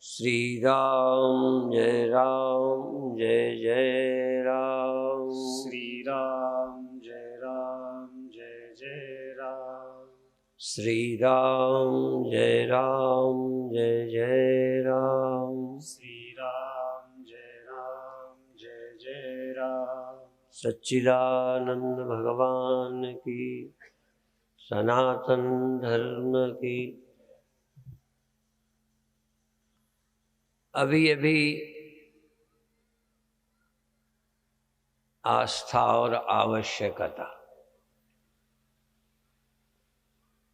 श्री राम जय जय राम। श्री राम जय जय राम। श्री राम जय जय राम। श्री राम जय जय राम। सच्चिदानंद भगवान की, सनातन धर्म की। अभी अभी आस्था और आवश्यकता,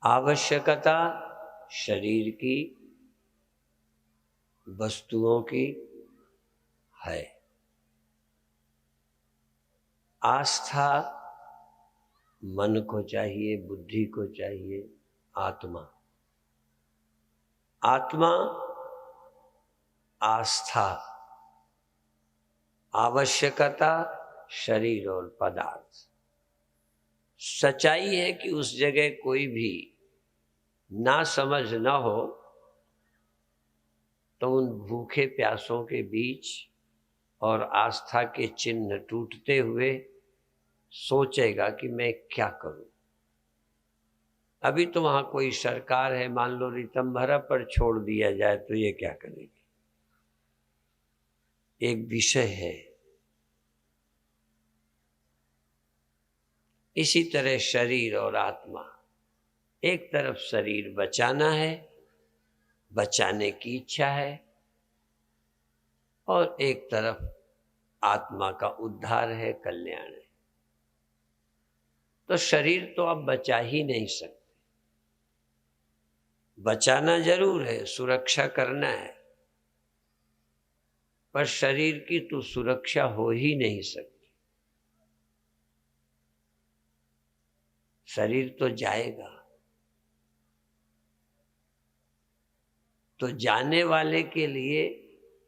आवश्यकता शरीर की वस्तुओं की है, आस्था मन को चाहिए, बुद्धि को चाहिए, आत्मा। आत्मा, आस्था, आवश्यकता शरीर और पदार्थ। सच्चाई है कि उस जगह कोई भी ना समझ ना हो तो उन भूखे प्यासों के बीच और आस्था के चिन्ह टूटते हुए सोचेगा कि मैं क्या करूं। अभी तो वहां कोई सरकार है, मान लो रितंभरा पर छोड़ दिया जाए तो ये क्या करेगी, एक विषय है। इसी तरह शरीर और आत्मा, एक तरफ शरीर बचाना है, बचाने की इच्छा है, और एक तरफ आत्मा का उद्धार है, कल्याण है। तो शरीर तो आप बचा ही नहीं सकते। बचाना जरूर है, सुरक्षा करना है, पर शरीर की तो सुरक्षा हो ही नहीं सकती। शरीर तो जाएगा, तो जाने वाले के लिए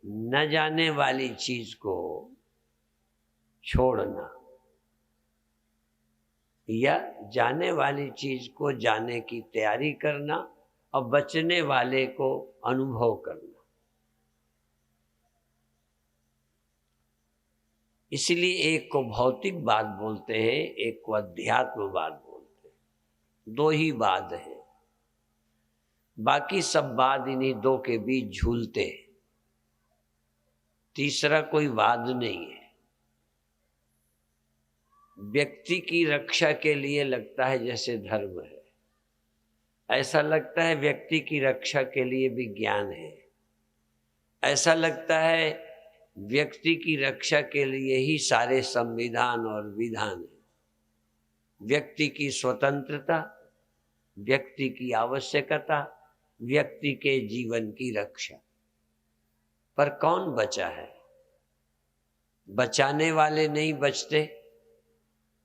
न जाने वाली चीज को छोड़ना या जाने वाली चीज को जाने की तैयारी करना और बचने वाले को अनुभव करना। इसलिए एक को भौतिकवाद बोलते हैं, एक को अध्यात्मवाद बोलते हैं। दो ही वाद हैं, बाकी सब वाद इन्हीं दो के बीच झूलते हैं। तीसरा कोई वाद नहीं है। व्यक्ति की रक्षा के लिए लगता है जैसे धर्म है, ऐसा लगता है व्यक्ति की रक्षा के लिए विज्ञान है, ऐसा लगता है व्यक्ति की रक्षा के लिए ही सारे संविधान और विधान है। व्यक्ति की स्वतंत्रता, व्यक्ति की आवश्यकता, व्यक्ति के जीवन की रक्षा। पर कौन बचा है? बचाने वाले नहीं बचते,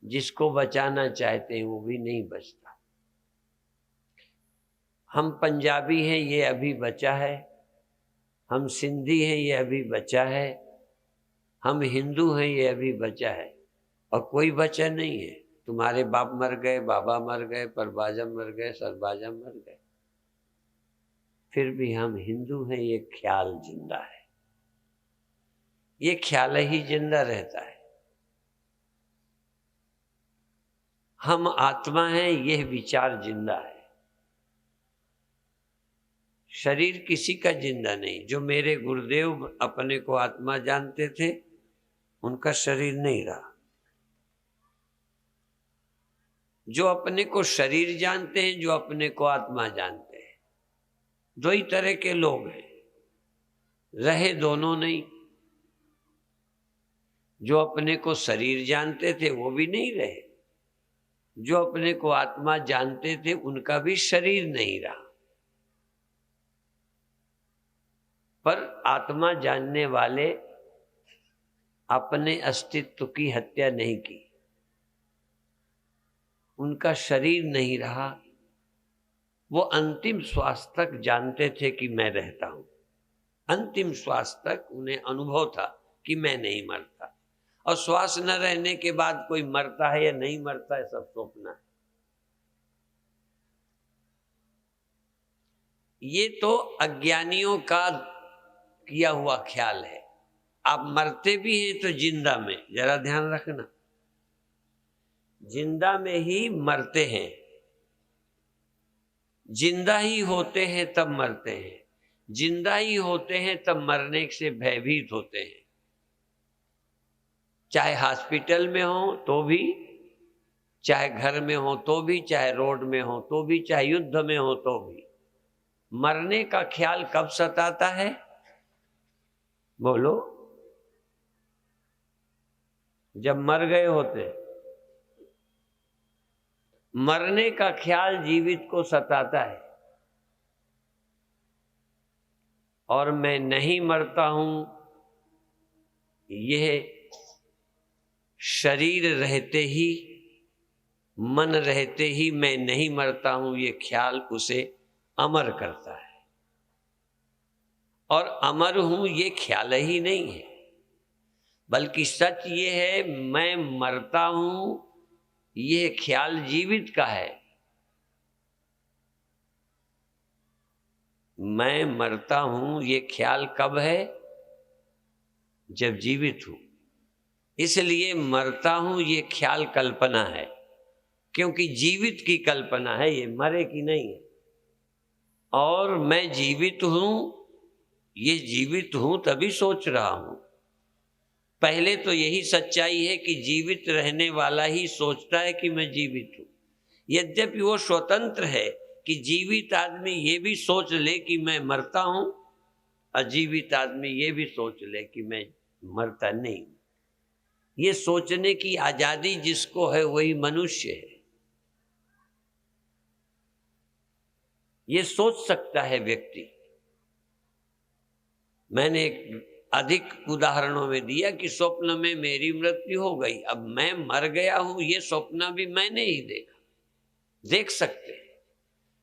जिसको बचाना चाहते हैं वो भी नहीं बचता। हम पंजाबी हैं, ये अभी बचा है। हम सिंधी हैं, ये अभी बचा है। हम हिंदू हैं, ये अभी बचा है। और कोई बचा नहीं है। तुम्हारे बाप मर गए, बाबा मर गए, परबाजम मर गए, सरबाजम मर गए, फिर भी हम हिंदू हैं, ये ख्याल जिंदा है। ये ख्याल ही जिंदा रहता है। हम आत्मा हैं, यह विचार जिंदा है। शरीर किसी का जिंदा नहीं। जो मेरे गुरुदेव अपने को आत्मा जानते थे, उनका शरीर नहीं रहा। जो अपने को शरीर जानते हैं, जो अपने को आत्मा जानते हैं, दो ही तरह के लोग हैं, रहे दोनों नहीं। जो अपने को शरीर जानते थे वो भी नहीं रहे, जो अपने को आत्मा जानते थे उनका भी शरीर नहीं रहा। पर आत्मा जानने वाले अपने अस्तित्व की हत्या नहीं की। उनका शरीर नहीं रहा, वो अंतिम श्वास तक जानते थे कि मैं रहता हूं। अंतिम श्वास तक उन्हें अनुभव था कि मैं नहीं मरता। और श्वास न रहने के बाद कोई मरता है या नहीं मरता है, सब स्वप्न है। ये तो अज्ञानियों का किया हुआ ख्याल है। आप मरते भी हैं तो जिंदा में, जरा ध्यान रखना, जिंदा में ही मरते हैं, जिंदा ही होते हैं तब मरते हैं, जिंदा ही होते हैं तब मरने से भयभीत होते हैं। चाहे हॉस्पिटल में हो तो भी, चाहे घर में हो तो भी, चाहे रोड में हो तो भी, चाहे युद्ध में हो तो भी, मरने का ख्याल कब सताता है? बोलो। जब मर गए होते। मरने का ख्याल जीवित को सताता है। और मैं नहीं मरता हूं, यह शरीर रहते ही, मन रहते ही मैं नहीं मरता हूं, ये ख्याल उसे अमर करता है। और अमर हूं ये ख्याल ही नहीं है, बल्कि सच ये है मैं मरता हूं, ये ख्याल जीवित का है। मैं मरता हूं ये ख्याल कब है? जब जीवित हूं। इसलिए मरता हूं ये ख्याल कल्पना है, क्योंकि जीवित की कल्पना है, ये मरे की नहीं है। और मैं जीवित हूं, ये जीवित हूं तभी सोच रहा हूं। पहले तो यही सच्चाई है कि जीवित रहने वाला ही सोचता है कि मैं जीवित हूं। यद्यपि वो स्वतंत्र है कि जीवित आदमी ये भी सोच ले कि मैं मरता हूं, अजीवित आदमी ये भी सोच ले कि मैं मरता नहीं। ये सोचने की आजादी जिसको है वही मनुष्य है। ये सोच सकता है व्यक्ति। मैंने अधिक उदाहरणों में दिया कि स्वप्न में मेरी मृत्यु हो गई, अब मैं मर गया हूं, ये स्वप्न भी मैंने ही देखा। देख सकते हैं,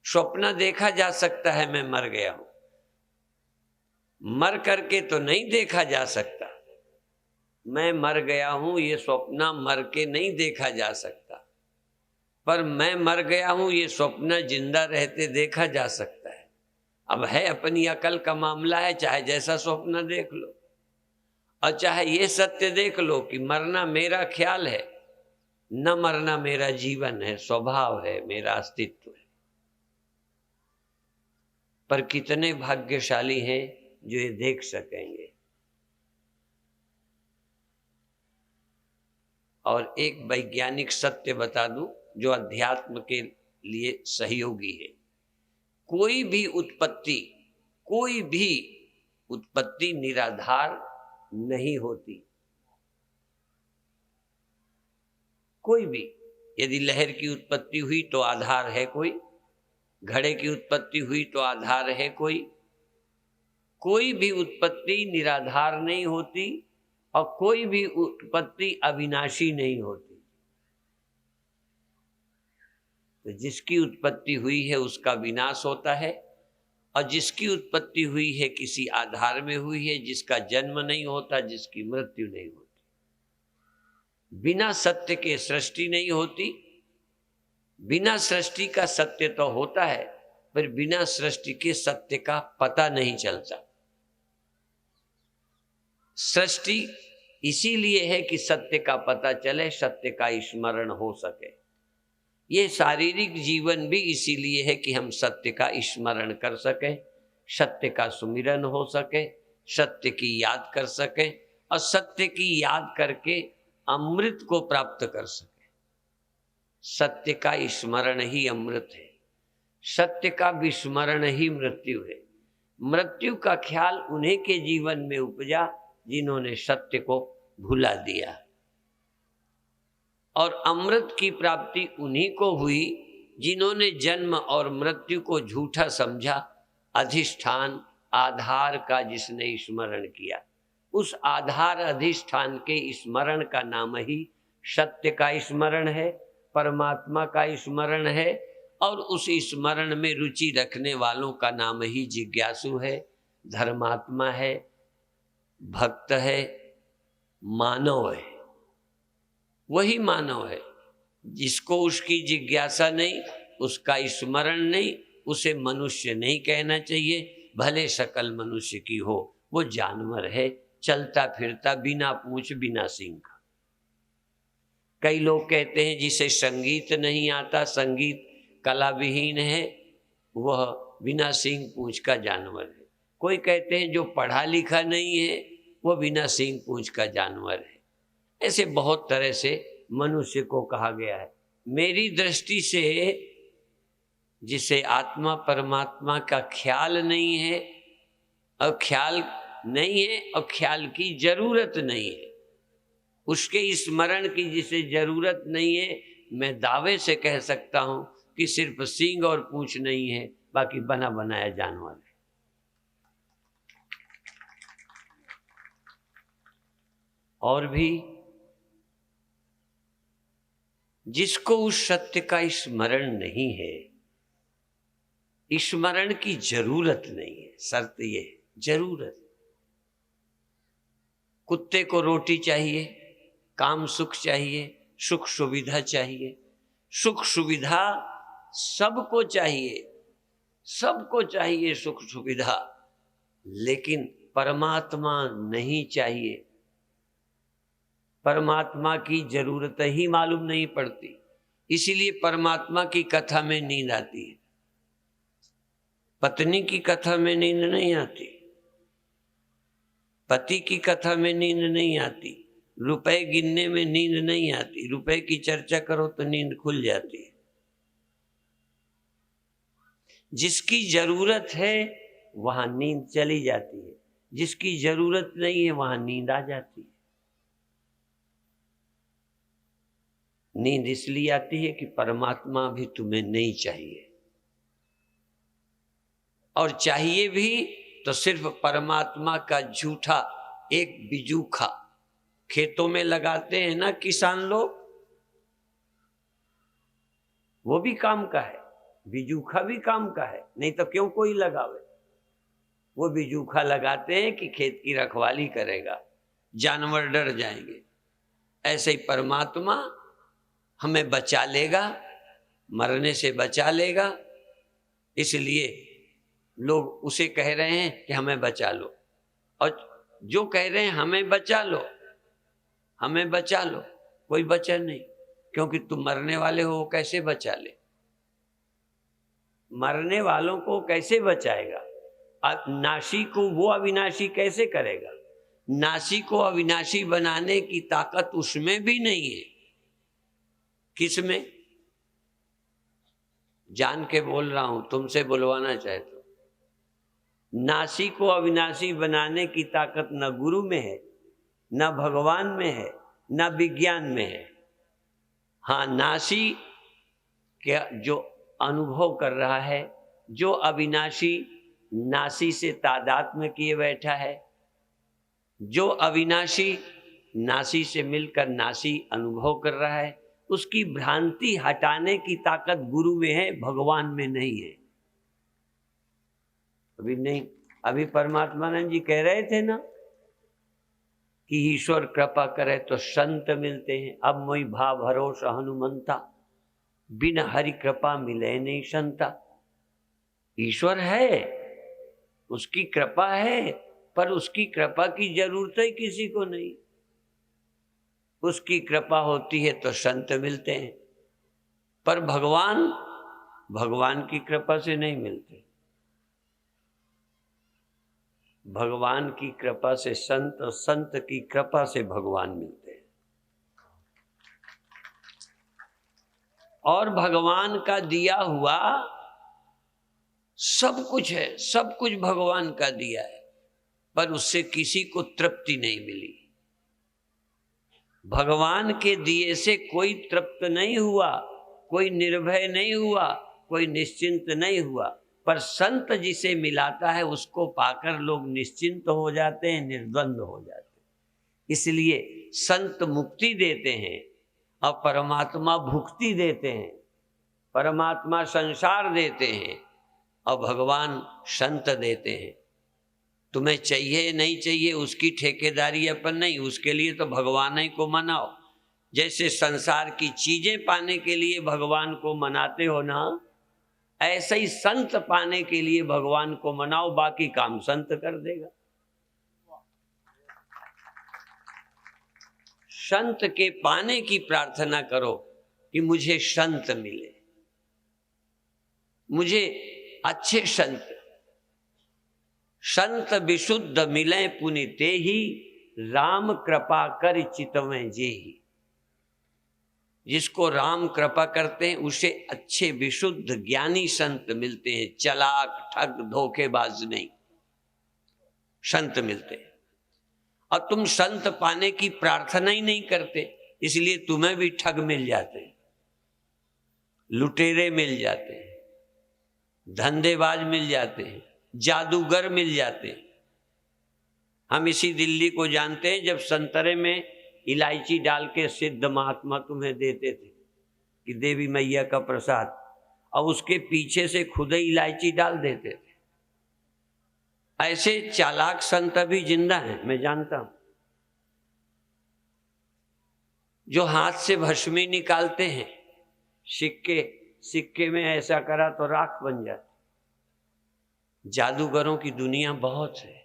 स्वप्न देखा जा सकता है मैं मर गया हूं, मर करके तो नहीं देखा जा सकता। मैं मर गया हूं ये स्वप्न मर के नहीं देखा जा सकता, पर मैं मर गया हूं ये स्वप्न जिंदा रहते देखा जा सकता है। अब है अपनी अकल का मामला है, चाहे जैसा स्वप्न देख लो, और चाहे ये सत्य देख लो कि मरना मेरा ख्याल है, न मरना मेरा जीवन है, स्वभाव है, मेरा अस्तित्व है। पर कितने भाग्यशाली हैं जो ये देख सकेंगे। और एक वैज्ञानिक सत्य बता दूं जो अध्यात्म के लिए सहयोगी है। कोई भी उत्पत्ति निराधार नहीं होती। कोई भी, यदि लहर की उत्पत्ति हुई तो आधार है कोई, घड़े की उत्पत्ति हुई तो आधार है कोई। कोई भी उत्पत्ति निराधार नहीं होती और कोई भी उत्पत्ति अविनाशी नहीं होती। तो जिसकी उत्पत्ति हुई है उसका विनाश होता है, और जिसकी उत्पत्ति हुई है किसी आधार में हुई है, जिसका जन्म नहीं होता, जिसकी मृत्यु नहीं होती। बिना सत्य के सृष्टि नहीं होती। बिना सृष्टि का सत्य तो होता है, पर बिना सृष्टि के सत्य का पता नहीं चलता। सृष्टि इसीलिए है कि सत्य का पता चले, सत्य का स्मरण हो सके। ये शारीरिक जीवन भी इसीलिए है कि हम सत्य का स्मरण कर सकें, सत्य का सुमिरन हो सके, सत्य की याद कर सकें, और सत्य की याद करके अमृत को प्राप्त कर सकें। सत्य का स्मरण ही अमृत है, सत्य का विस्मरण ही मृत्यु है। मृत्यु का ख्याल उन्हीं के जीवन में उपजा जिन्होंने सत्य को भुला दिया, और अमृत की प्राप्ति उन्हीं को हुई जिन्होंने जन्म और मृत्यु को झूठा समझा। अधिष्ठान आधार का जिसने स्मरण किया, उस आधार अधिष्ठान के स्मरण का नाम ही सत्य का स्मरण है, परमात्मा का स्मरण है, और उस स्मरण में रुचि रखने वालों का नाम ही जिज्ञासु है, धर्मात्मा है, भक्त है, मानव है। वही मानव है जिसको उसकी जिज्ञासा नहीं, उसका स्मरण नहीं, उसे मनुष्य नहीं कहना चाहिए, भले शकल मनुष्य की हो, वो जानवर है, चलता फिरता, बिना पूंछ बिना सींग का। कई लोग कहते हैं जिसे संगीत नहीं आता, संगीत कला विहीन है, वह बिना सींग पूंछ का जानवर है। कोई कहते हैं जो पढ़ा लिखा नहीं है वो बिना सींग पूंछ का जानवर है। ऐसे बहुत तरह से मनुष्य को कहा गया है। मेरी दृष्टि से जिसे आत्मा परमात्मा का ख्याल नहीं है और ख्याल नहीं है और ख्याल की जरूरत नहीं है, उसके स्मरण की जिसे जरूरत नहीं है, मैं दावे से कह सकता हूं कि सिर्फ सींग और पूंछ नहीं है, बाकी बना बनाया जानवर है। और भी जिसको उस सत्य का स्मरण नहीं है, स्मरण की जरूरत नहीं है, शर्त ये है जरूरत। कुत्ते को रोटी चाहिए, काम सुख चाहिए, सुख सुविधा चाहिए, सुख सुविधा सबको चाहिए, सबको चाहिए सुख सुविधा, लेकिन परमात्मा नहीं चाहिए। परमात्मा की जरूरत ही मालूम नहीं पड़ती, इसीलिए परमात्मा की कथा में नींद आती है, पत्नी की कथा में नींद नहीं आती, पति की कथा में नींद नहीं आती, रुपए गिनने में नींद नहीं आती, रुपए की चर्चा करो तो नींद खुल जाती है। जिसकी जरूरत है वहां नींद चली जाती है, जिसकी जरूरत नहीं है वहां नींद आ जाती है। नींद इसलिए आती है कि परमात्मा भी तुम्हें नहीं चाहिए, और चाहिए भी तो सिर्फ परमात्मा का झूठा एक बिजूखा। खेतों में लगाते हैं ना किसान लोग, वो भी काम का है, बिजूखा भी काम का है, नहीं तो क्यों कोई लगावे। वो बिजूखा लगाते हैं कि खेत की रखवाली करेगा, जानवर डर जाएंगे। ऐसे ही परमात्मा हमें बचा लेगा, मरने से बचा लेगा, इसलिए लोग उसे कह रहे हैं कि हमें बचा लो, और जो कह रहे हैं हमें बचा लो, हमें बचा लो, कोई बचा नहीं, क्योंकि तुम मरने वाले हो, कैसे बचा ले। मरने वालों को कैसे बचाएगा? नाशी को वो अविनाशी कैसे करेगा? नाशी को अविनाशी बनाने की ताकत उसमें भी नहीं है। किसमें? जान के बोल रहा हूं, तुमसे बुलवाना चाहे तो। नाशी को अविनाशी बनाने की ताकत न गुरु में है, न भगवान में है, न विज्ञान में है। हाँ, नाशी क्या जो अनुभव कर रहा है, जो अविनाशी नाशी से तादात्म्य किए बैठा है, जो अविनाशी नाशी से मिलकर नाशी अनुभव कर रहा है, उसकी भ्रांति हटाने की ताकत गुरु में है, भगवान में नहीं है। अभी नहीं, अभी परमात्मानंद जी कह रहे थे ना कि ईश्वर कृपा करे तो संत मिलते हैं। अब मोई भाव भरोसा हनुमंता, बिन हरि कृपा मिले नहीं संता। ईश्वर है, उसकी कृपा है, पर उसकी कृपा की जरूरत ही किसी को नहीं। उसकी कृपा होती है तो संत मिलते हैं, पर भगवान की कृपा से नहीं मिलते। भगवान की कृपा से संत, और संत की कृपा से भगवान मिलते हैं। और भगवान का दिया हुआ सब कुछ है, सब कुछ भगवान का दिया है, पर उससे किसी को तृप्ति नहीं मिली। भगवान के दिए से कोई तृप्त नहीं हुआ, कोई निर्भय नहीं हुआ, कोई निश्चिंत नहीं हुआ, पर संत जिसे मिलाता है उसको पाकर लोग निश्चिंत हो जाते हैं, निर्द्वंद हो जाते हैं। इसलिए संत मुक्ति देते हैं और परमात्मा भुक्ति देते हैं, परमात्मा संसार देते हैं और भगवान संत देते हैं। तुम्हें चाहिए नहीं चाहिए उसकी ठेकेदारी अपन नहीं, उसके लिए तो भगवान ही को मनाओ। जैसे संसार की चीजें पाने के लिए भगवान को मनाते हो ना, ऐसे ही संत पाने के लिए भगवान को मनाओ, बाकी काम संत कर देगा। संत के पाने की प्रार्थना करो कि मुझे संत मिले, मुझे अच्छे संत, संत विशुद्ध मिले पुनिते ही, राम कृपा कर चितवें जेहि। जिसको राम कृपा करते हैं उसे अच्छे विशुद्ध ज्ञानी संत मिलते हैं, चालाक ठग धोखेबाज नहीं, संत मिलते हैं। और तुम संत पाने की प्रार्थना ही नहीं करते, इसलिए तुम्हें भी ठग मिल जाते हैं, लुटेरे मिल जाते हैं, धंधेबाज मिल जाते हैं, जादूगर मिल जाते हैं। हम इसी दिल्ली को जानते हैं, जब संतरे में इलायची डाल के सिद्ध महात्मा तुम्हें देते थे कि देवी मैया का प्रसाद, और उसके पीछे से खुद ही इलायची डाल देते थे। ऐसे चालाक संत अभी जिंदा हैं, मैं जानता हूं, जो हाथ से भस्मी निकालते हैं, सिक्के में ऐसा करा तो राख बन जाती। जादूगरों की दुनिया बहुत है,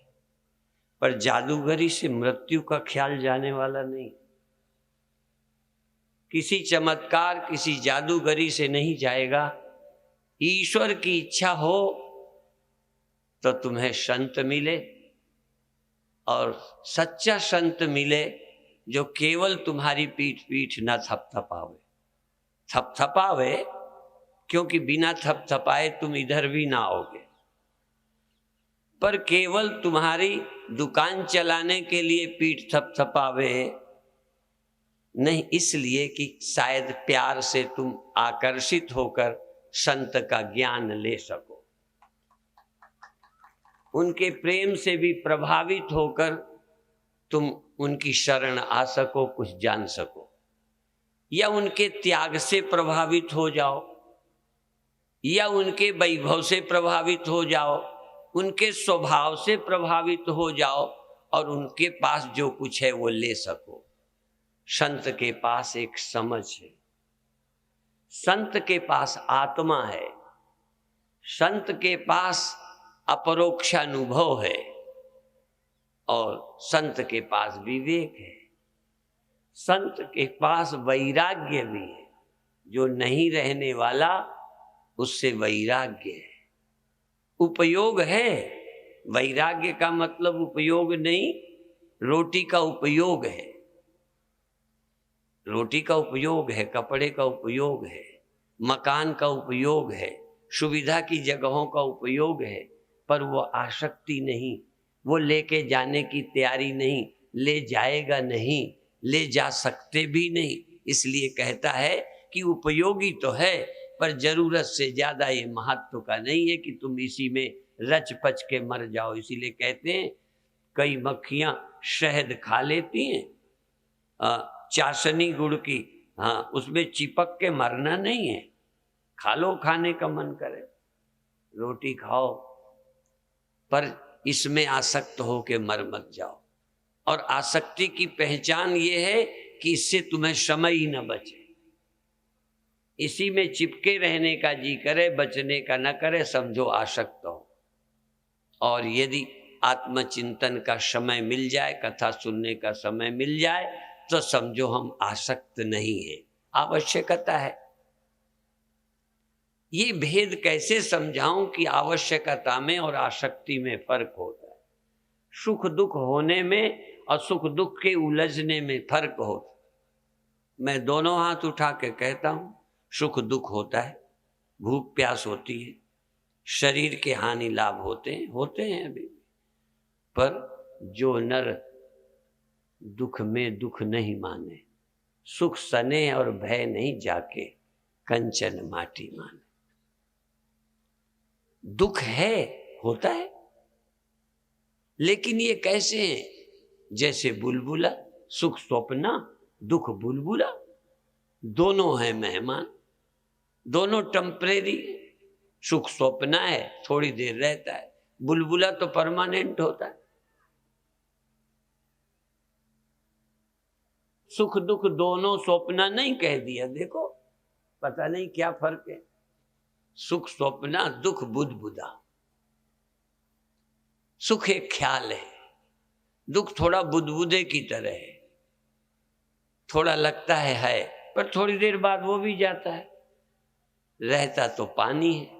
पर जादूगरी से मृत्यु का ख्याल जाने वाला नहीं। किसी चमत्कार, किसी जादूगरी से नहीं जाएगा। ईश्वर की इच्छा हो तो तुम्हें संत मिले, और सच्चा संत मिले जो केवल तुम्हारी पीठ न थपथपावे, क्योंकि बिना थपथपाए तुम इधर भी ना आओगे, पर केवल तुम्हारी दुकान चलाने के लिए पीठ थपथपावे नहीं, इसलिए कि शायद प्यार से तुम आकर्षित होकर संत का ज्ञान ले सको, उनके प्रेम से भी प्रभावित होकर तुम उनकी शरण आ सको, कुछ जान सको, या उनके त्याग से प्रभावित हो जाओ, या उनके वैभव से प्रभावित हो जाओ, उनके स्वभाव से प्रभावित हो जाओ, और उनके पास जो कुछ है वो ले सको। संत के पास एक समझ है, संत के पास आत्मा है, संत के पास अपरोक्षानुभव है, और संत के पास विवेक है, संत के पास वैराग्य भी है। जो नहीं रहने वाला उससे वैराग्य है, उपयोग है। वैराग्य का मतलब उपयोग नहीं, रोटी का उपयोग है, रोटी का उपयोग है, कपड़े का उपयोग है, मकान का उपयोग है, सुविधा की जगहों का उपयोग है, पर वो आसक्ति नहीं, वो लेके जाने की तैयारी नहीं, ले जाएगा नहीं, ले जा सकते भी नहीं। इसलिए कहता है कि उपयोगी तो है, पर जरूरत से ज्यादा ये महत्व का नहीं है कि तुम इसी में रच पच के मर जाओ। इसीलिए कहते हैं कई मक्खियां शहद खा लेती हैं, चाशनी गुड़ की, हाँ, उसमें चिपक के मरना नहीं है। खा लो, खाने का मन करे, रोटी खाओ, पर इसमें आसक्त हो के मर मत जाओ। और आसक्ति की पहचान ये है कि इससे तुम्हें समय ही न बचे, इसी में चिपके रहने का जी करे, बचने का न करे, समझो आसक्त हो। और यदि आत्मचिंतन का समय मिल जाए, कथा सुनने का समय मिल जाए, तो समझो हम आसक्त नहीं है, आवश्यकता है। ये भेद कैसे समझाऊं कि आवश्यकता में और आसक्ति में फर्क होता है, सुख दुख होने में और सुख दुख के उलझने में फर्क होता है। मैं दोनों हाथ उठा के कहता हूं, सुख दुख होता है, भूख प्यास होती है, शरीर के हानि लाभ होते हैं अभी, पर जो नर दुख में दुख नहीं माने, सुख सने और भय नहीं जाके, कंचन माटी माने। दुख है, होता है, लेकिन ये कैसे है? जैसे बुलबुला, सुख स्वप्ना, दुख बुलबुला, दोनों है मेहमान, दोनों टेम्परेरी। सुख स्वप्ना है, थोड़ी देर रहता है, बुलबुला तो परमानेंट होता है। सुख दुख दोनों स्वप्ना नहीं कह दिया, देखो पता नहीं क्या फर्क है। सुख स्वप्ना, दुख बुदबुदा। सुख एक ख्याल है, दुख थोड़ा बुदबुदे की तरह है, थोड़ा लगता है पर थोड़ी देर बाद वो भी जाता है। रहता तो पानी है,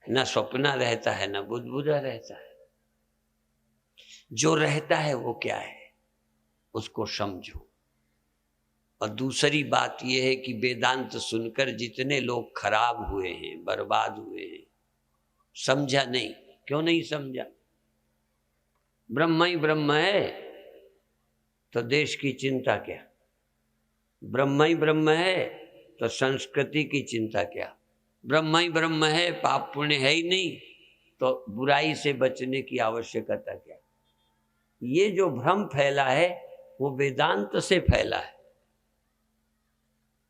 न स्वप्ना रहता है न बुदबुदा रहता है। जो रहता है वो क्या है, उसको समझो। और दूसरी बात यह है कि वेदांत सुनकर जितने लोग खराब हुए हैं, बर्बाद हुए हैं, समझा नहीं। क्यों नहीं समझा? ब्रह्म ही ब्रह्म है तो देश की चिंता क्या, ब्रह्म ही ब्रह्म है तो संस्कृति की चिंता क्या, ब्रह्म ही ब्रह्म है, पाप पुण्य है ही नहीं तो बुराई से बचने की आवश्यकता क्या। ये जो भ्रम फैला है वो वेदांत से फैला है।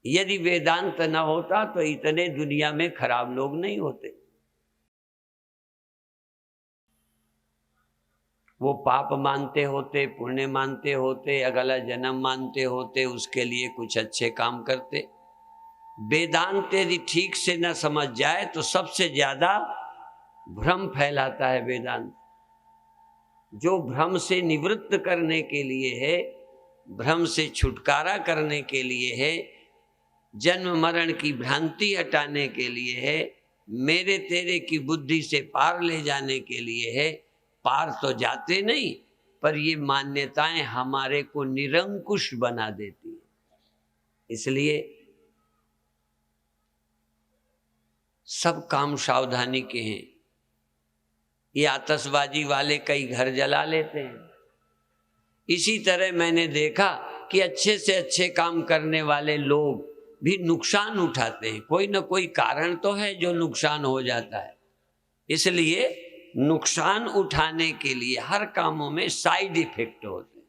यदि वेदांत न होता तो इतने दुनिया में खराब लोग नहीं होते। वो पाप मानते होते, पुण्य मानते होते, अगला जन्म मानते होते, उसके लिए कुछ अच्छे काम करते। वेदांत यदि ठीक से न समझ जाए तो सबसे ज्यादा भ्रम फैलाता है वेदांत। जो भ्रम से निवृत्त करने के लिए है, भ्रम से छुटकारा करने के लिए है, जन्म मरण की भ्रांति हटाने के लिए है, मेरे तेरे की बुद्धि से पार ले जाने के लिए है। पार तो जाते नहीं, पर ये मान्यताएं हमारे को निरंकुश बना देती है। इसलिए सब काम सावधानी के हैं। ये आतशबाजी वाले कई घर जला लेते हैं। इसी तरह मैंने देखा कि अच्छे से अच्छे काम करने वाले लोग भी नुकसान उठाते हैं। कोई ना कोई कारण तो है जो नुकसान हो जाता है। इसलिए नुकसान उठाने के लिए हर कामों में साइड इफेक्ट होते हैं।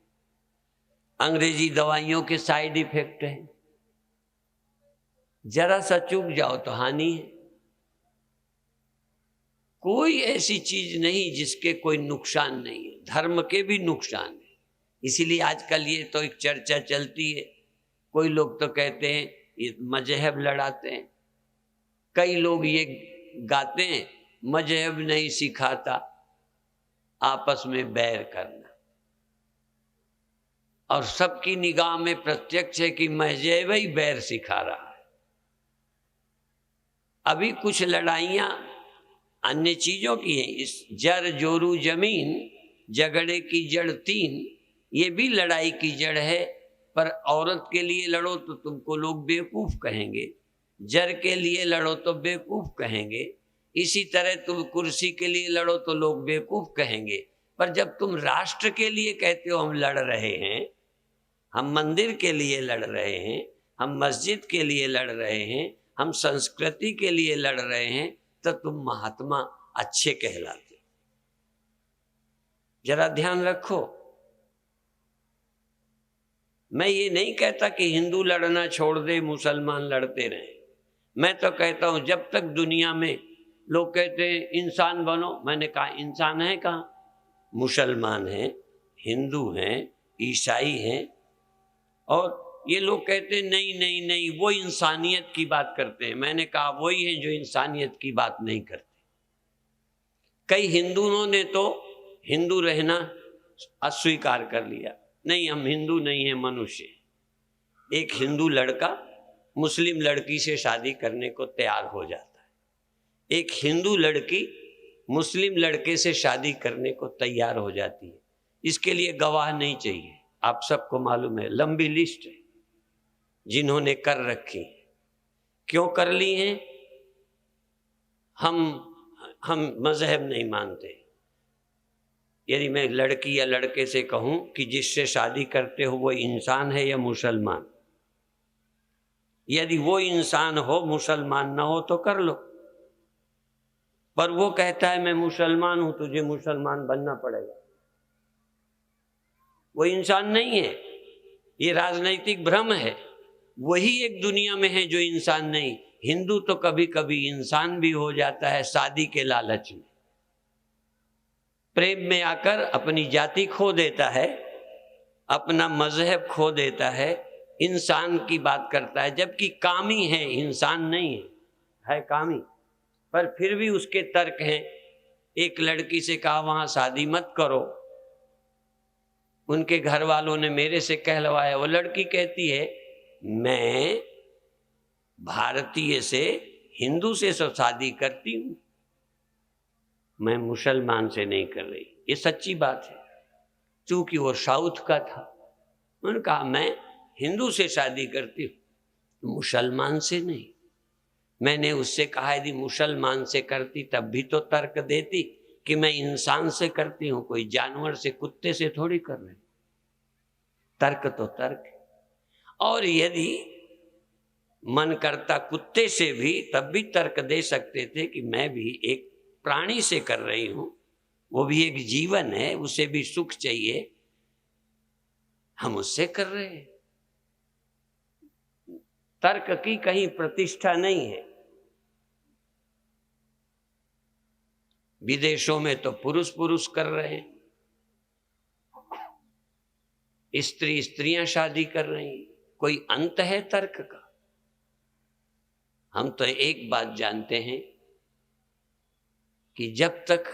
अंग्रेजी दवाइयों के साइड इफेक्ट हैं। जरा सा चूक जाओ तो हानि है। कोई ऐसी चीज नहीं जिसके कोई नुकसान नहीं है। धर्म के भी नुकसान है। इसीलिए आजकल ये तो एक चर्चा चलती है। कोई लोग तो कहते हैं ये मजहब लड़ाते हैं। कई लोग ये गाते हैं मजहब नहीं सिखाता आपस में बैर करना। और सबकी निगाह में प्रत्यक्ष है कि मजहब ही बैर सिखा रहा है। अभी कुछ लड़ाइयां अन्य चीजों की हैं। इस जर जोरू जमीन झगड़े की जड़ तीन, ये भी लड़ाई की जड़ है। पर औरत के लिए लड़ो तो तुमको लोग बेवकूफ कहेंगे, जर के लिए लड़ो तो बेवकूफ कहेंगे। इसी तरह तुम कुर्सी के लिए लड़ो तो लोग बेवकूफ कहेंगे। पर जब तुम राष्ट्र के लिए कहते हो हम लड़ रहे हैं, हम मंदिर के लिए लड़ रहे हैं, हम मस्जिद के लिए लड़ रहे हैं, हम संस्कृति के लिए लड़ रहे हैं, तो तुम महात्मा अच्छे कहलाते। जरा ध्यान रखो। मैं ये नहीं कहता कि हिंदू लड़ना छोड़ दे, मुसलमान लड़ते रहे। मैं तो कहता हूं जब तक दुनिया में लोग कहते हैं इंसान बनो, मैंने कहा इंसान है कहाँ? मुसलमान हैं, हिंदू हैं, ईसाई हैं। और ये लोग कहते हैं नहीं नहीं नहीं वो इंसानियत की बात करते हैं। मैंने कहा वही है जो इंसानियत की बात नहीं करते। कई हिंदुओं ने तो हिंदू रहना अस्वीकार कर लिया। नहीं, हम हिंदू नहीं हैं, मनुष्य। एक हिंदू लड़का मुस्लिम लड़की से शादी करने को तैयार हो जाता है। एक हिंदू लड़की मुस्लिम लड़के से शादी करने को तैयार हो जाती है। इसके लिए गवाह नहीं चाहिए। आप सबको मालूम है, लंबी लिस्ट है जिन्होंने कर रखी। क्यों कर ली हैं? हम मजहब नहीं मानते। यदि मैं लड़की या लड़के से कहूं कि जिससे शादी करते हो वो इंसान है या मुसलमान, यदि वो इंसान हो मुसलमान ना हो तो कर लो। पर वो कहता है मैं मुसलमान हूं, तुझे मुसलमान बनना पड़ेगा। वो इंसान नहीं है। ये राजनीतिक भ्रम है। वही एक दुनिया में है जो इंसान नहीं। हिंदू तो कभी कभी इंसान भी हो जाता है शादी के लालच में। प्रेम में आकर अपनी जाति खो देता है, अपना मजहब खो देता है, इंसान की बात करता है, जबकि कामी है, इंसान नहीं है। है कामी, पर फिर भी उसके तर्क हैं। एक लड़की से कहा वहां शादी मत करो, उनके घर वालों ने मेरे से कहलवाया। वो लड़की कहती है मैं भारतीय से, हिंदू से शादी करती हूं, मैं मुसलमान से नहीं कर रही। ये सच्ची बात है, चूंकि वो साउथ का था। उन्होंने कहा मैं हिंदू से शादी करती हूं, मुसलमान से नहीं। मैंने उससे कहा यदि मुसलमान से करती तब भी तो तर्क देती कि मैं इंसान से करती हूं, कोई जानवर से, कुत्ते से थोड़ी कर रही। तर्क तो तर्क है। और यदि मन करता कुत्ते से भी, तब भी तर्क दे सकते थे कि मैं भी एक प्राणी से कर रही हूं, वो भी एक जीवन है, उसे भी सुख चाहिए, हम उससे कर रहे हैं। तर्क की कहीं प्रतिष्ठा नहीं है। विदेशों में तो पुरुष पुरुष कर रहे हैं, स्त्री स्त्रियां शादी कर रही हैं, कोई अंत है तर्क का? हम तो एक बात जानते हैं कि जब तक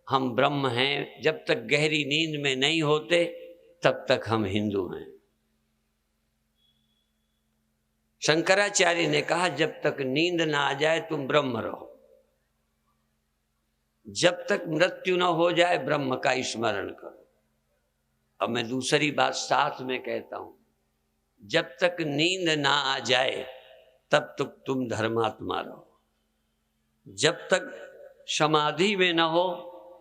हम ब्रह्म हैं, जब तक गहरी नींद में नहीं होते, तब तक हम हिंदू हैं। शंकराचार्य ने कहा जब तक नींद ना आ जाए तुम ब्रह्म रहो, जब तक मृत्यु न हो जाए ब्रह्म का स्मरण करो। अब मैं दूसरी बात साथ में कहता हूं, जब तक नींद ना आ जाए तब तक तुम धर्मात्मा रहो, जब तक समाधि में न हो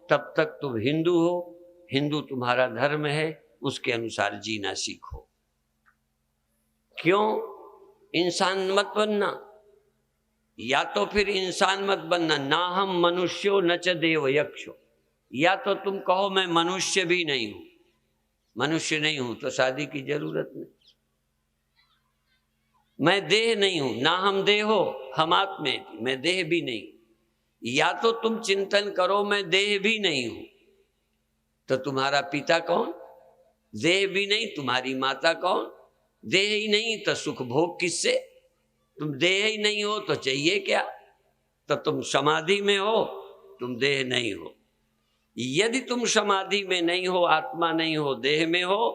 तब तक तुम हिंदू हो, हिंदू तुम्हारा धर्म है, उसके अनुसार जीना सीखो। क्यों? इंसान मत बनना, या तो फिर इंसान मत बनना, ना हम मनुष्यो न च देव यक्षो, या तो तुम कहो मैं मनुष्य भी नहीं हूं, मनुष्य नहीं हूं तो शादी की जरूरत नहीं। मैं देह नहीं हूं, ना हम देहो हम आत्मे, मैं देह भी नहीं। या तो तुम चिंतन करो मैं देह भी नहीं हूं, तो तुम्हारा पिता कौन? देह भी नहीं, तुम्हारी माता कौन? देह ही नहीं तो सुख भोग किससे? तुम देह ही नहीं हो तो चाहिए क्या? तो तुम समाधि में हो, तुम देह नहीं हो। यदि तुम समाधि में नहीं हो, आत्मा नहीं हो, देह में हो,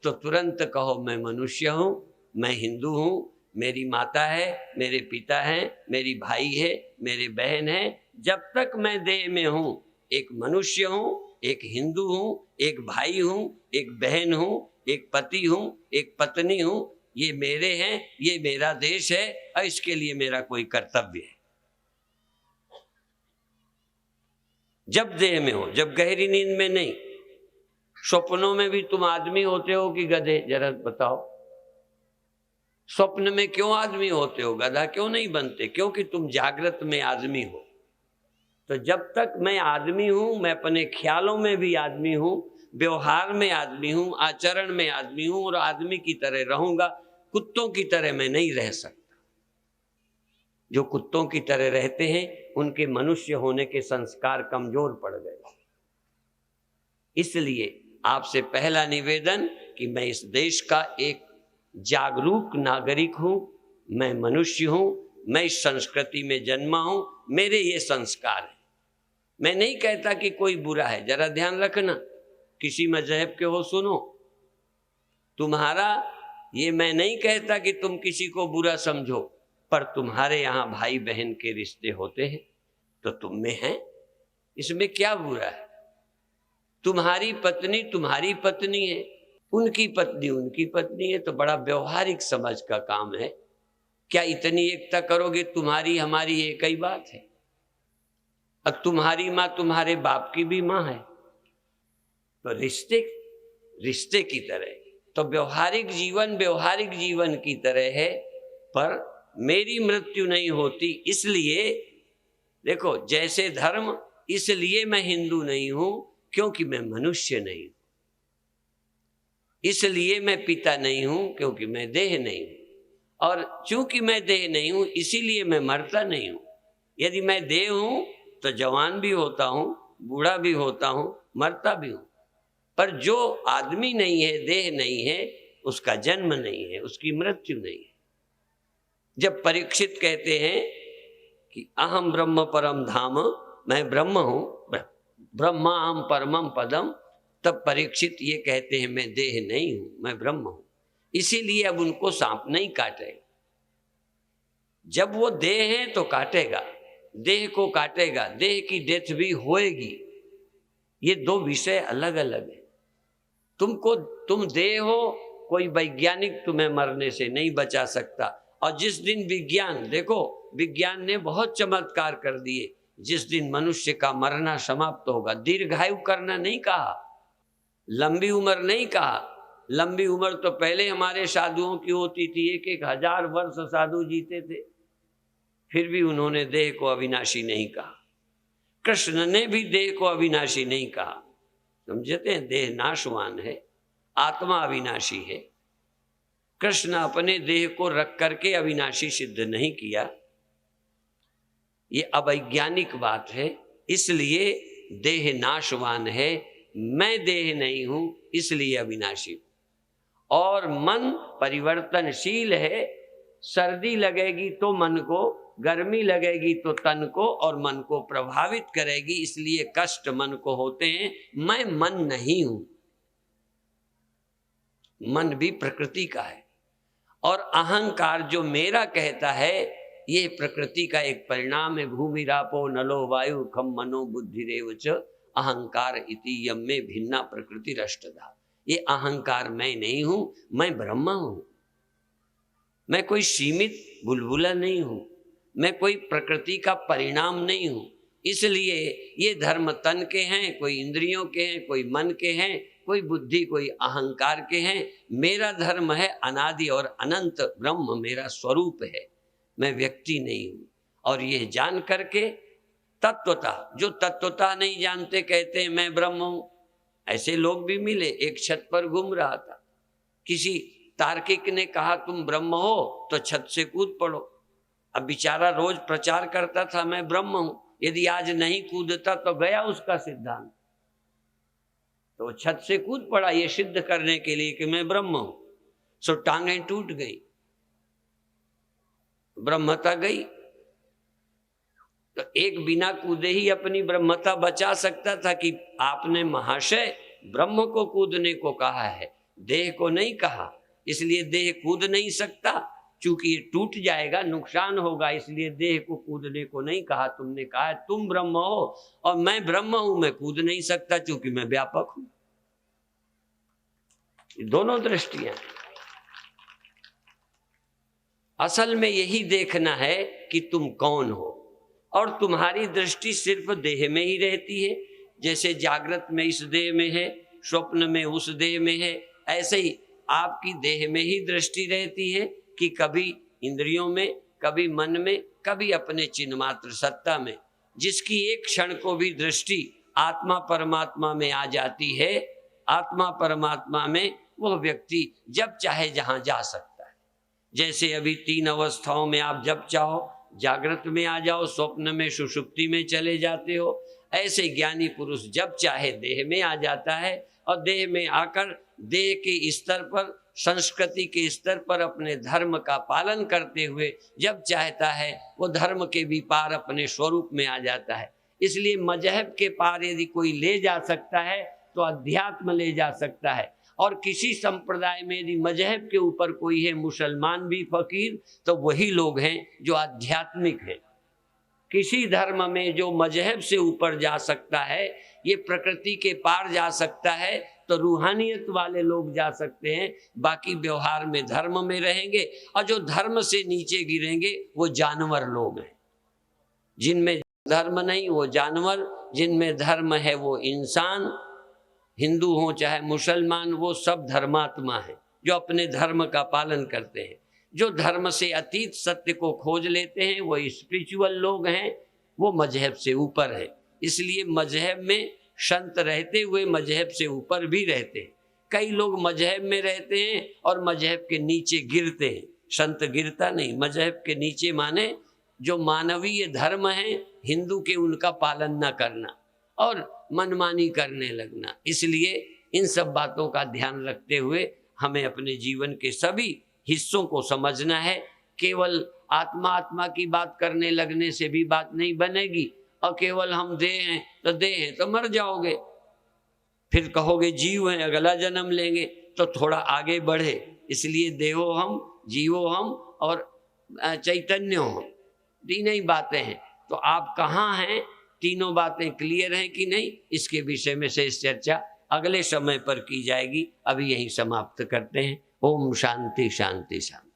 तो तुरंत कहो मैं मनुष्य हूं, मैं हिंदू हूं, मेरी माता है, मेरे पिता हैं, मेरी भाई है, मेरे बहन है। जब तक मैं देह में हूं, एक मनुष्य हूं, एक हिंदू हूं, एक भाई हूं, एक बहन हूं, एक पति हूं, एक पत्नी हूं, ये मेरे हैं, ये मेरा देश है और इसके लिए मेरा कोई कर्तव्य है। जब देह में हो, जब गहरी नींद में नहीं। स्वप्नों में भी तुम आदमी होते हो कि गधे? जरा बताओ, स्वप्न में क्यों आदमी होते हो, गधा क्यों नहीं बनते? क्योंकि तुम जागृत में आदमी हो। तो जब तक मैं आदमी हूं, मैं अपने ख्यालों में भी आदमी हूं, व्यवहार में आदमी हूं, आचरण में आदमी हूं और आदमी की तरह रहूंगा। कुत्तों की तरह मैं नहीं रह सकता। जो कुत्तों की तरह रहते हैं उनके मनुष्य होने के संस्कार कमजोर पड़ गए। इसलिए आपसे पहला निवेदन कि मैं इस देश का एक जागरूक नागरिक हूं, मैं मनुष्य हूं, मैं इस संस्कृति में जन्मा हूं, मेरे ये संस्कार हैं। मैं नहीं कहता कि कोई बुरा है, जरा ध्यान रखना, किसी मजहब के हो सुनो, तुम्हारा ये मैं नहीं कहता कि तुम किसी को बुरा समझो, पर तुम्हारे यहाँ भाई बहन के रिश्ते होते हैं तो तुम में हैं, इसमें क्या बुरा है? तुम्हारी पत्नी तुम्हारी पत्नी है, उनकी पत्नी उनकी पत्नी है, तो बड़ा व्यवहारिक समझ का काम है। क्या इतनी एकता करोगे? तुम्हारी हमारी एक ही बात है। अब तुम्हारी माँ तुम्हारे बाप की भी माँ है, तो रिश्ते रिश्ते की तरह, तो व्यवहारिक जीवन की तरह है। पर मेरी मृत्यु नहीं होती, इसलिए देखो, जैसे धर्म, इसलिए मैं हिंदू नहीं हूं क्योंकि मैं मनुष्य नहीं हूं, इसलिए मैं पिता नहीं हूं क्योंकि मैं देह नहीं हूं, और चूंकि मैं देह नहीं हूं इसीलिए मैं मरता नहीं हूं। यदि मैं देह हूं तो जवान भी होता हूं, बूढ़ा भी होता हूं, मरता भी हूं। पर जो आदमी नहीं है, देह नहीं है, उसका जन्म नहीं है, उसकी मृत्यु नहीं है। जब परीक्षित कहते हैं कि अहम ब्रह्म परम धाम, मैं ब्रह्म हूं, ब्रह्माहम परमम पदम, तब परीक्षित ये कहते हैं मैं देह नहीं हूं, मैं ब्रह्म हूं। इसीलिए अब उनको सांप नहीं काटेगा। जब वो देह है तो काटेगा, देह को काटेगा, देह की डेथ भी होएगी। ये दो विषय अलग अलग है। तुम देह हो, कोई वैज्ञानिक तुम्हें मरने से नहीं बचा सकता। और जिस दिन विज्ञान, देखो विज्ञान ने बहुत चमत्कार कर दिए, जिस दिन मनुष्य का मरना समाप्त होगा, दीर्घायु करना नहीं कहा, लंबी उम्र नहीं कहा। लंबी उम्र तो पहले हमारे साधुओं की होती थी, 1,000 वर्ष साधु जीते थे, फिर भी उन्होंने देह को अविनाशी नहीं कहा। कृष्ण ने भी देह को अविनाशी नहीं कहा। समझते हैं, देह नाशवान है, आत्मा अविनाशी है। कृष्ण अपने देह को रख करके अविनाशी सिद्ध नहीं किया। ये अवैज्ञानिक बात है, इसलिए देह नाशवान है। मैं देह नहीं हूं, इसलिए अविनाशी। और मन परिवर्तनशील है। सर्दी लगेगी तो मन को, गर्मी लगेगी तो तन को, और मन को प्रभावित करेगी, इसलिए कष्ट मन को होते हैं। मैं मन नहीं हूं, मन भी प्रकृति का है। और अहंकार जो मेरा कहता है, ये प्रकृति का एक परिणाम है। भूमि रापो नलो वायु खम मनो बुद्धिरेव च अहंकार इति यम में भिन्ना प्रकृति रष्टधा। ये अहंकार मैं नहीं हूं, मैं ब्रह्म हूं। मैं कोई सीमित बुलबुला नहीं हूं, मैं कोई प्रकृति का परिणाम नहीं हूं। इसलिए ये धर्म तन के हैं, कोई इंद्रियों के हैं, कोई मन के हैं, कोई बुद्धि, कोई अहंकार के हैं। मेरा धर्म है अनादि और अनंत ब्रह्म मेरा स्वरूप है, मैं व्यक्ति नहीं हूं। और ये जान करके तत्वता, जो तत्वता नहीं जानते कहते हैं मैं ब्रह्म हूं। ऐसे लोग भी मिले। एक छत पर घूम रहा था, किसी तार्किक ने कहा तुम ब्रह्म हो तो छत से कूद पड़ो। अब बेचारा रोज प्रचार करता था मैं ब्रह्म हूं, यदि आज नहीं कूदता तो गया उसका सिद्धांत। तो छत से कूद पड़ा ये सिद्ध करने के लिए कि मैं ब्रह्म हूं। सो टांगें टूट गई, ब्रह्मता गई। तो एक बिना कूदे ही अपनी ब्रह्मता बचा सकता था कि आपने महाशय ब्रह्म को कूदने को कहा है, देह को नहीं कहा। इसलिए देह कूद नहीं सकता, चूंकि ये टूट जाएगा, नुकसान होगा, इसलिए देह को कूदने को नहीं कहा। तुमने कहा तुम ब्रह्म हो और मैं ब्रह्म हूं, मैं कूद नहीं सकता क्योंकि मैं व्यापक हूं। दोनों दृष्टियां। असल में यही देखना है कि तुम कौन हो, और तुम्हारी दृष्टि सिर्फ देह में ही रहती है। जैसे जागृत में इस देह में है, स्वप्न में उस देह में है, ऐसे ही आपकी देह में ही दृष्टि रहती है कि कभी इंद्रियों में, कभी मन में, कभी अपने चिन्ह मात्र सत्ता में। जिसकी एक क्षण को भी दृष्टि आत्मा परमात्मा में आ जाती है, आत्मा परमात्मा में वह व्यक्ति जब चाहे जहां जा सकता है। जैसे अभी 3 अवस्थाओं में आप जब चाहो जागृत में आ जाओ, स्वप्न में सुषुप्ति में चले जाते हो, ऐसे ज्ञानी पुरुष जब चाहे देह में आ जाता है। और देह में आकर देह के स्तर पर, संस्कृति के स्तर पर अपने धर्म का पालन करते हुए जब चाहता है वो धर्म के भी पार अपने स्वरूप में आ जाता है। इसलिए मजहब के पार यदि कोई ले जा सकता है तो अध्यात्म ले जा सकता है। और किसी संप्रदाय में यदि मजहब के ऊपर कोई है, मुसलमान भी फकीर, तो वही लोग हैं जो आध्यात्मिक हैं। किसी धर्म में जो मजहब से ऊपर जा सकता है, ये प्रकृति के पार जा सकता है, तो रूहानियत वाले लोग जा सकते हैं। बाकी व्यवहार में धर्म में रहेंगे, और जो धर्म से नीचे गिरेंगे वो जानवर लोग हैं। जिनमें धर्म नहीं वो जानवर, जिनमें धर्म है वो इंसान। हिंदू हो चाहे मुसलमान, वो सब धर्मात्मा हैं जो अपने धर्म का पालन करते हैं। जो धर्म से अतीत सत्य को खोज लेते हैं वो स्पिरिचुअल लोग हैं, वो मजहब से ऊपर है। इसलिए मजहब में संत रहते हुए मजहब से ऊपर भी रहते हैं। कई लोग मजहब में रहते हैं और मजहब के नीचे गिरते हैं। संत गिरता नहीं, मजहब के नीचे माने जो मानवीय धर्म है हिंदू के, उनका पालन न करना और मनमानी करने लगना। इसलिए इन सब बातों का ध्यान रखते हुए हमें अपने जीवन के सभी हिस्सों को समझना है। केवल आत्मा आत्मा की बात करने लगने से भी बात नहीं बनेगी, और केवल हम देह हैं तो देह हैं तो मर जाओगे। फिर कहोगे जीव हैं, अगला जन्म लेंगे, तो थोड़ा आगे बढ़े। इसलिए देहो हम, जीवो हम और चैतन्य हम, तीन ही बातें हैं। तो आप कहाँ हैं, तीनों बातें क्लियर हैं कि नहीं, इसके विषय में शेष चर्चा अगले समय पर की जाएगी। अभी यहीं समाप्त करते हैं। ओम शांति शांति शांति।